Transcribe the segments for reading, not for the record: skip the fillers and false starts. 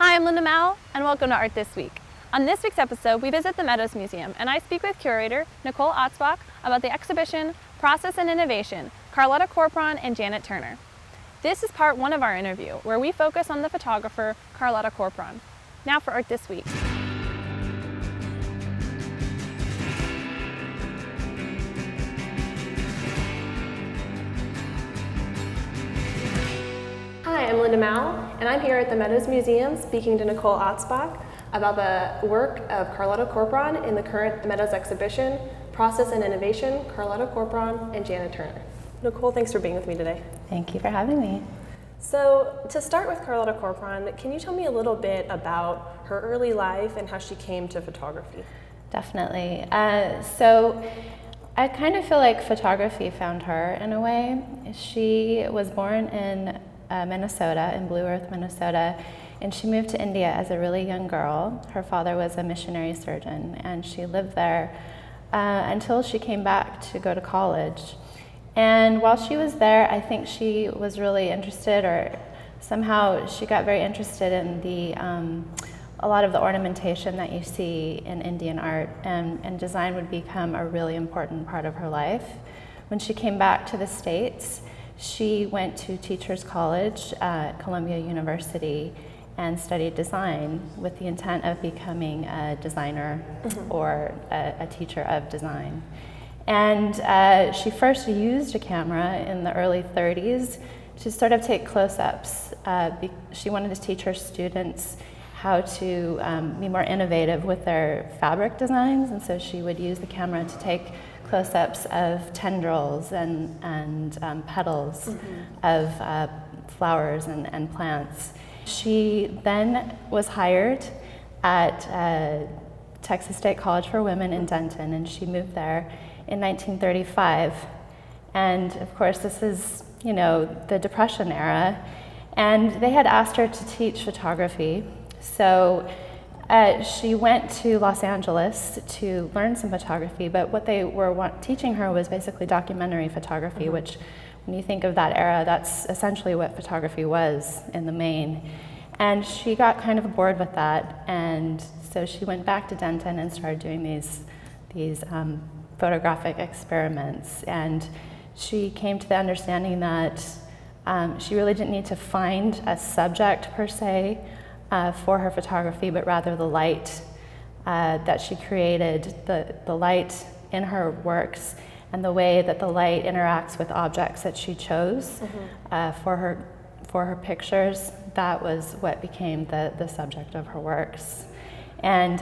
Hi, I'm Linda Mowl, and welcome to Art This Week. On this week's episode, we visit the Meadows Museum, and I speak with curator Nicole Atzbach about the exhibition Process and Innovation, Carlotta Corpron and Janet Turner. This is part one of our interview, where we focus on the photographer Carlotta Corpron. Now for Art This Week. Hi, I'm Linda Mowl, and I'm here at the Meadows Museum speaking to Nicole Atzbach about the work of Carlotta Corpron in the current Meadows exhibition, Process and Innovation, Carlotta Corpron and Janet Turner. Nicole, thanks for being with me today. Thank you for having me. So, to start with Carlotta Corpron, can you tell me a little bit about her early life and how she came to photography? Definitely. So I kind of feel like photography found her in a way. She was born in Minnesota, in Blue Earth, Minnesota, and she moved to India as a really young girl. Her father was a missionary surgeon, and she lived there until she came back to go to college. And while she was there, I think she was really interested, or somehow she got very interested in a lot of the ornamentation that you see in Indian art, and design would become a really important part of her life. When she came back to the States, she went to Teachers College at Columbia University and studied design with the intent of becoming a designer or a teacher of design. And she first used a camera in the early 30s to sort of take close-ups. She wanted to teach her students how to be more innovative with their fabric designs, and so she would use the camera to take close-ups of tendrils and petals of flowers and plants. She then was hired at Texas State College for Women in Denton, and she moved there in 1935. And of course, this is, the Depression era, and they had asked her to teach photography. So she went to Los Angeles to learn some photography, but what they were teaching her was basically documentary photography, which, when you think of that era, that's essentially what photography was in the main. And she got kind of bored with that, and so she went back to Denton and started doing these photographic experiments. And she came to the understanding that she really didn't need to find a subject per se for her photography, but rather the light that she created, the light in her works, and the way that the light interacts with objects that she chose for her pictures. That was what became the subject of her works. And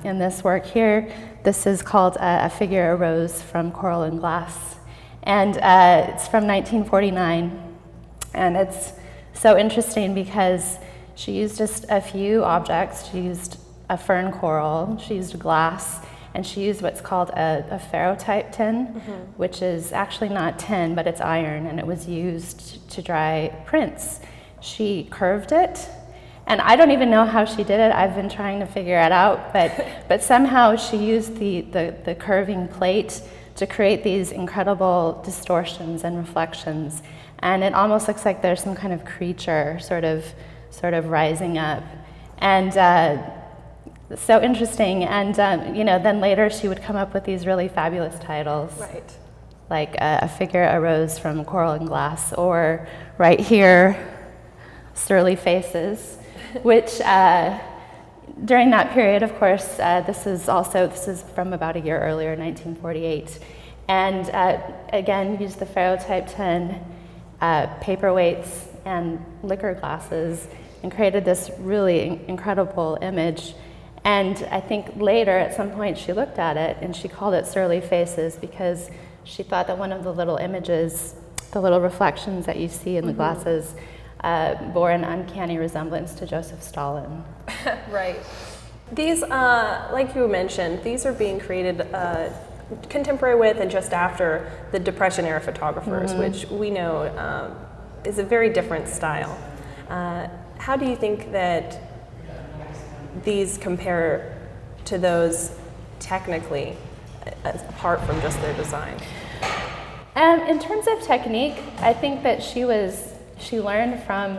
in this work here, this is called A Figure Arose from Coral and Glass. And it's from 1949. And it's so interesting because she used just a few objects. She used a fern coral, she used glass, and she used what's called a ferrotype tin, which is actually not tin, but it's iron, and it was used to dry prints. She curved it, and I don't even know how she did it. I've been trying to figure it out, but somehow she used the curving plate to create these incredible distortions and reflections, and it almost looks like there's some kind of creature sort of rising up, and so interesting. And then later she would come up with these really fabulous titles, Right. like A Figure Arose from Coral and Glass, or right here, Surly Faces, which during that period, of course, this is from about a year earlier, 1948, and again used the ferrotype tin, paperweights, and liquor glasses, and created this really incredible image. And I think later, at some point, she looked at it and she called it Surly Faces because she thought that one of the little images, the little reflections that you see in the glasses, bore an uncanny resemblance to Joseph Stalin. Right. These, like you mentioned, these are being created contemporary with and just after the Depression era photographers, which we know is a very different style. How do you think that these compare to those technically, apart from just their design? In terms of technique, I think that she learned from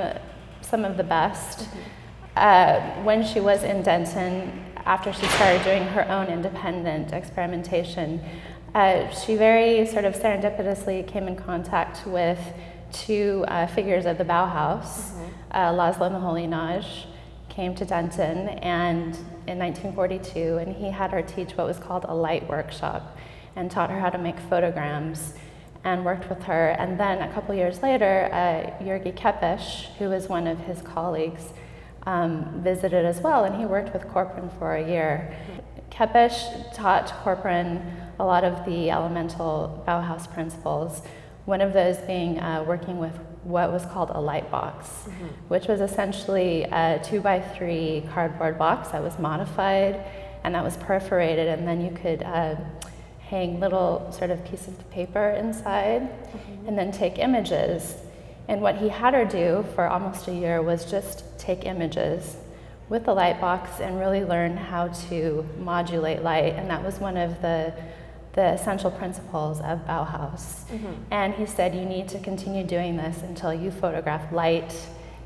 some of the best. when she was in Denton, after she started doing her own independent experimentation, she very sort of serendipitously came in contact with two figures of the Bauhaus. Laszlo Moholy-Nagy came to Denton in 1942, and he had her teach what was called a light workshop and taught her how to make photograms and worked with her. And then a couple years later, Jurgi Kepes, who was one of his colleagues, visited as well, and he worked with Corpron for a year. Kepes taught Corpron a lot of the elemental Bauhaus principles, one of those being working with what was called a light box, which was essentially a 2x3 cardboard box that was modified and that was perforated, and then you could hang little sort of pieces of paper inside and then take images. And what he had her do for almost a year was just take images with the light box and really learn how to modulate light, and that was one of the essential principles of Bauhaus. And he said, you need to continue doing this until you photograph light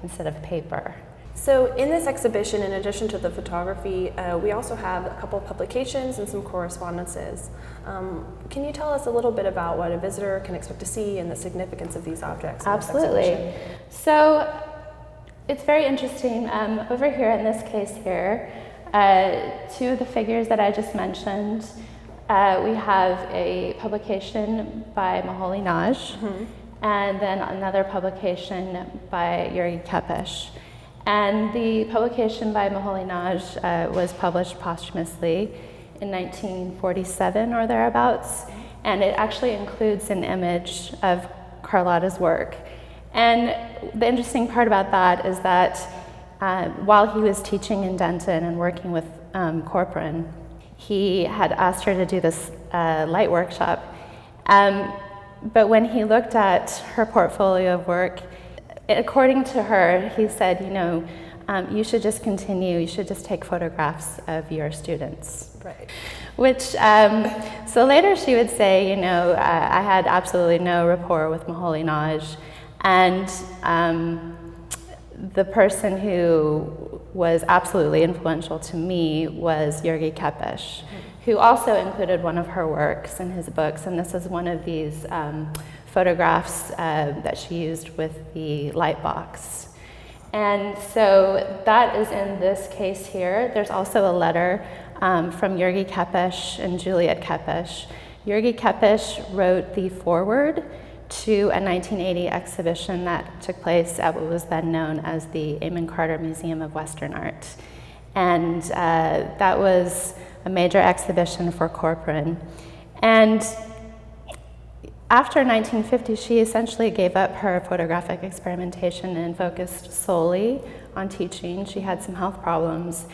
instead of paper. So in this exhibition, in addition to the photography, we also have a couple of publications and some correspondences. Can you tell us a little bit about what a visitor can expect to see and the significance of these objects? Absolutely. So it's very interesting. Over here in this case here, two of the figures that I just mentioned, we have a publication by Moholy-Nagy and then another publication by Jurgi Kepes. And the publication by Moholy-Nagy was published posthumously in 1947 or thereabouts, and it actually includes an image of Carlotta's work. And the interesting part about that is that while he was teaching in Denton and working with Corpron, he had asked her to do this light workshop. But when he looked at her portfolio of work, according to her, he said, you should just continue, you should just take photographs of your students. Right. Which, so later she would say, I had absolutely no rapport with Moholy-Nagy, and the person who was absolutely influential to me was Jurgi Kepes, who also included one of her works in his books, and this is one of these photographs that she used with the light box. And so that is in this case here. There's also a letter from Jurgi Kepes and Juliet Kepes. Jurgi Kepes wrote the foreword to a 1980 exhibition that took place at what was then known as the Amon Carter Museum of Western Art. And that was a major exhibition for Corpron. And after 1950, she essentially gave up her photographic experimentation and focused solely on teaching. She had some health problems.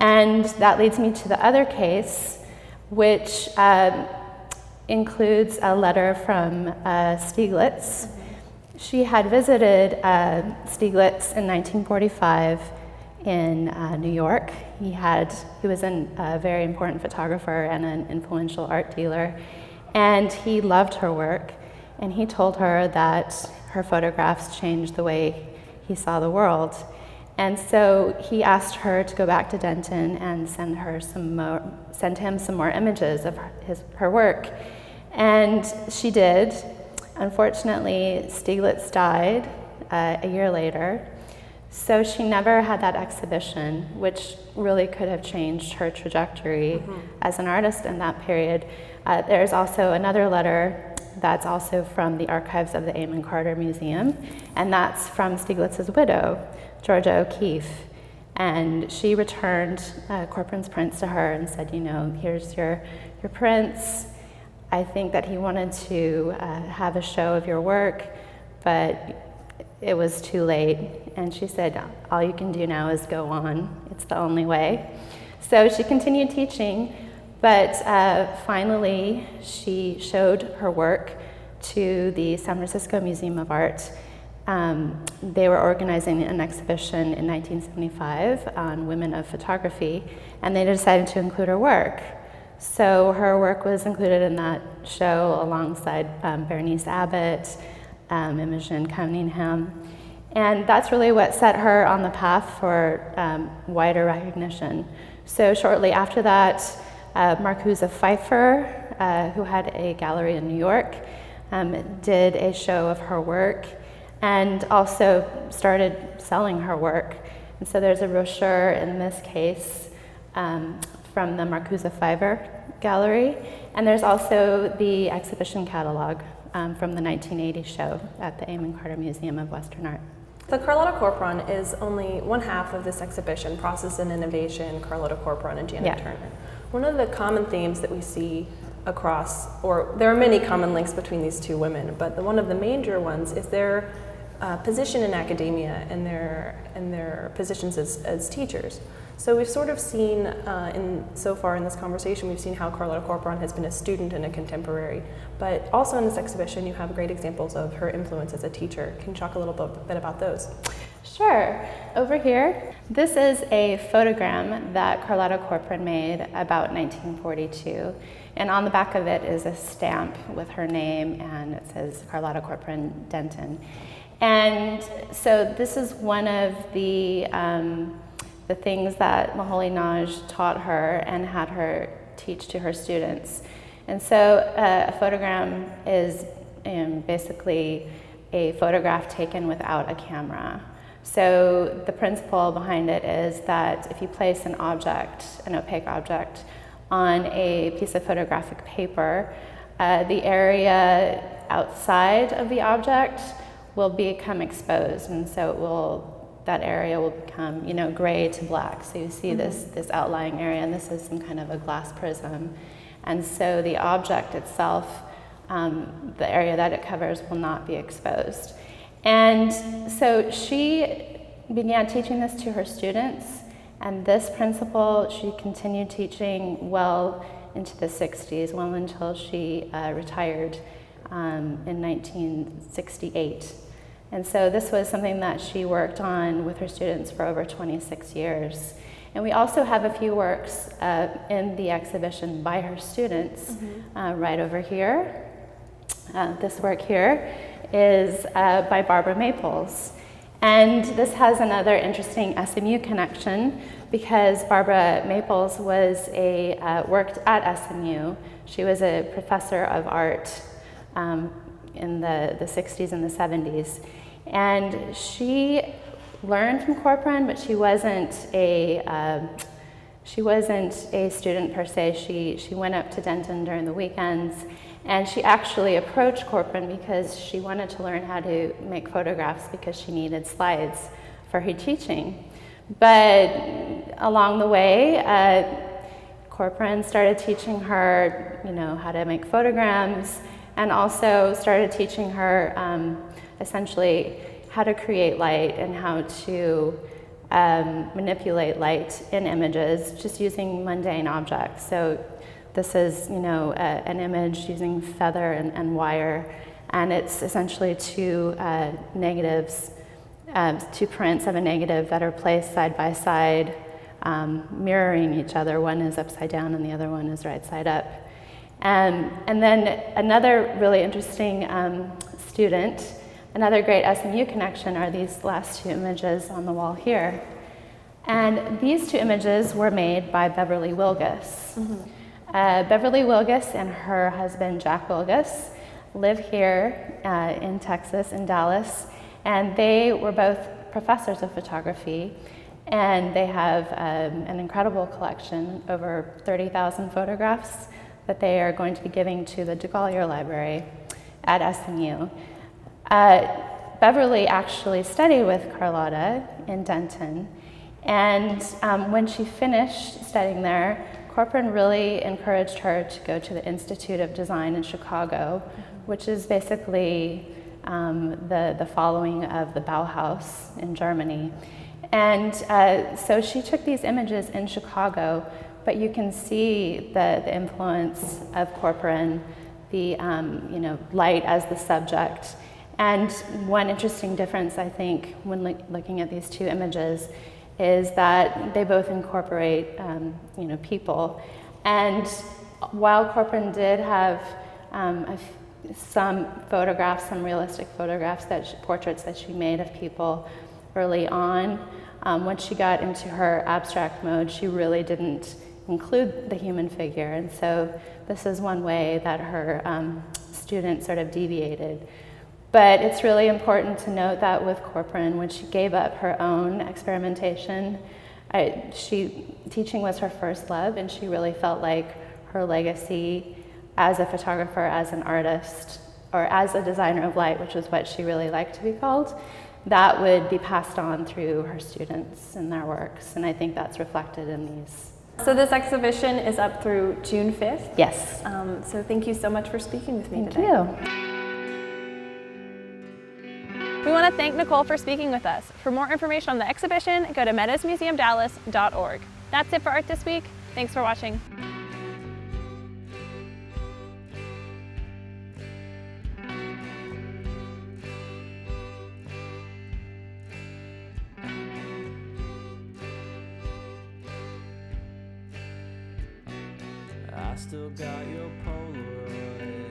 And that leads me to the other case, which includes a letter from Stieglitz. She had visited Stieglitz in 1945 in New York. He was a very important photographer and an influential art dealer. And he loved her work, and he told her that her photographs changed the way he saw the world. And so he asked her to go back to Denton and send him some more images of her work. And she did. Unfortunately, Stieglitz died a year later, so she never had that exhibition, which really could have changed her trajectory as an artist in that period. There's also another letter that's also from the archives of the Amon Carter Museum, and that's from Stieglitz's widow, Georgia O'Keeffe. And she returned Corpron's prints to her and said, here's your prints. I think that he wanted to have a show of your work, but it was too late. And she said, all you can do now is go on. It's the only way. So she continued teaching, but finally she showed her work to the San Francisco Museum of Art. They were organizing an exhibition in 1975 on women of photography, and they decided to include her work. So her work was included in that show alongside Bernice Abbott, Imogen Cunningham, And that's really what set her on the path for wider recognition. So shortly after that, Marcusa Pfeiffer, who had a gallery in New York, did a show of her work and also started selling her work. And so there's a brochure in this case from the Marcusa Pfeiffer gallery, and there's also the exhibition catalog from the 1980 show at the Amon Carter Museum of Western Art. The Carlotta Corpron is only one half of this exhibition, Process and Innovation, Carlotta Corpron and Janet Turner. One of the common themes that we see across, or there are many common links between these two women, but one of the major ones is their position in academia and their positions as teachers. So we've sort of seen, so far in this conversation, we've seen how Carlotta Corpron has been a student and a contemporary, but also in this exhibition you have great examples of her influence as a teacher. Can you talk a little bit about those? Sure. Over here, this is a photogram that Carlotta Corpron made about 1942, and on the back of it is a stamp with her name, and it says Carlotta Corpron Denton. And so this is one of the things that Mohl taught her and had her teach to her students. And so a photogram is basically a photograph taken without a camera. So the principle behind it is that if you place an object, an opaque object, on a piece of photographic paper, the area outside of the object will become exposed, and so that area will become, gray to black. So you see this outlying area, and this is some kind of a glass prism. And so the object itself, the area that it covers, will not be exposed. And so she began teaching this to her students, and this principle she continued teaching well into the 60s, well until she retired in 1968. And so this was something that she worked on with her students for over 26 years. And we also have a few works in the exhibition by her students right over here. This work here is by Barbara Maples. And this has another interesting SMU connection because Barbara Maples was worked at SMU. She was a professor of art in the 60s and the 70s. And she learned from Corpron, but she wasn't a student per se. She went up to Denton during the weekends, and she actually approached Corpron because she wanted to learn how to make photographs because she needed slides for her teaching. But along the way, Corpron started teaching her, how to make photograms, and also started teaching her essentially how to create light and how to manipulate light in images just using mundane objects. So this is, an image using feather and wire, and it's essentially two negatives, two prints of a negative that are placed side by side, mirroring each other. One is upside down and the other one is right side up. And then another really interesting student, another great SMU connection are these last two images on the wall here. And these two images were made by Beverly Wilgus. Beverly Wilgus and her husband, Jack Wilgus, live here in Texas, in Dallas, and they were both professors of photography, and they have an incredible collection, over 30,000 photographs, that they are going to be giving to the DeGaulier Library at SMU. Beverly actually studied with Carlotta in Denton, and when she finished studying there, Corpron really encouraged her to go to the Institute of Design in Chicago, which is basically the following of the Bauhaus in Germany. And so she took these images in Chicago, but you can see the influence of Corpron, the light as the subject. And one interesting difference, I think, when looking at these two images, is that they both incorporate, people. And while Corpron did have some photographs, some realistic photographs, portraits that she made of people early on. Once she got into her abstract mode, she really didn't include the human figure, and so this is one way that her students sort of deviated. But it's really important to note that with Corpron, when she gave up her own experimentation, teaching was her first love, and she really felt like her legacy as a photographer, as an artist, or as a designer of light, which is what she really liked to be called, that would be passed on through her students and their works, and I think that's reflected in these. So this exhibition is up through June 5th? Yes. So thank you so much for speaking with me today. Thank you. We want to thank Nicole for speaking with us. For more information on the exhibition, go to meadowsmuseumdallas.org. That's it for Art This Week. Thanks for watching. I still got your Polaroid.